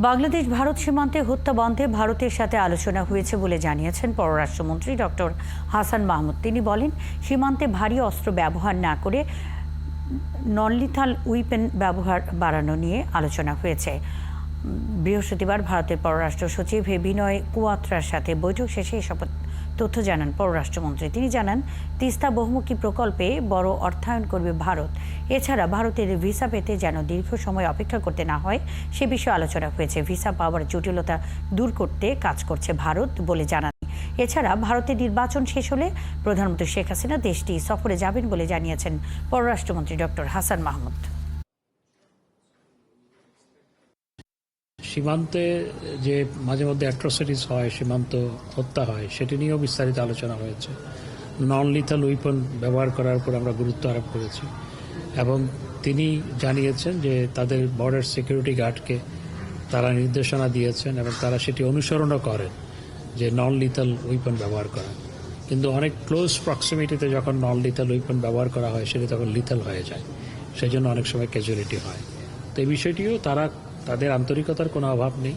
বাংলাদেশ ভারত সীমান্তে হত্যা বন্ধে ভারতের সাথে আলোচনা হয়েছে বলে জানিয়েছেন পররাষ্ট্রমন্ত্রী ডক্টর হাসান মাহমুদ। তিনি বলেন, সীমান্তে ভারী অস্ত্র ব্যবহার না করে নন লিথাল উইপেন ব্যবহার বাড়ানো নিয়ে আলোচনা হয়েছে। বৃহস্পতিবার ভারতের পররাষ্ট্র সচিব বিনয় কুয়াত্রার সাথে বৈঠক শেষে এসব তথ্য জানান পররাষ্ট্রমন্ত্রী। তিনি জানান, তিস্তা বহুমুখী প্রকল্পে বড় অর্থায়ন করবে ভারত। এছাড়া ভারতের ভিসা পেতে যেন দীর্ঘ সময় অপেক্ষা করতে না হয় সে বিষয়ে আলোচনা হয়েছে। ভিসা পাওয়ার জটিলতা দূর করতে কাজ করছে ভারত বলে জানান। এছাড়া ভারতের নির্বাচন শেষ হলে প্রধানমন্ত্রী শেখ হাসিনা দেশটি সফরে যাবেন বলে জানিয়েছেন পররাষ্ট্রমন্ত্রী ডক্টর হাসান মাহমুদ। সীমান্তে যে মাঝে মধ্যে অ্যাট্রোসিটিস হয়, সীমান্ত হত্যা হয়, সেটি নিয়েও বিস্তারিত আলোচনা হয়েছে। নন লিথাল উইপন ব্যবহার করার উপর আমরা গুরুত্ব আরোপ করেছি এবং তিনি জানিয়েছেন যে তাদের বর্ডার সিকিউরিটি গার্ডকে তারা নির্দেশনা দিয়েছেন এবং তারা সেটি অনুসরণও করেন যে নন লিথাল উইপন ব্যবহার করা। কিন্তু অনেক ক্লোজ প্রক্সিমিটিতে যখন নন লিথাল উইপন ব্যবহার করা হয় সেটি তখন লিথাল হয়ে যায়, সেই জন্য অনেক সময় ক্যাজুয়ালিটি হয়। তো এই বিষয়টিও তাদের আন্তরিকতার কোনো অভাব নেই।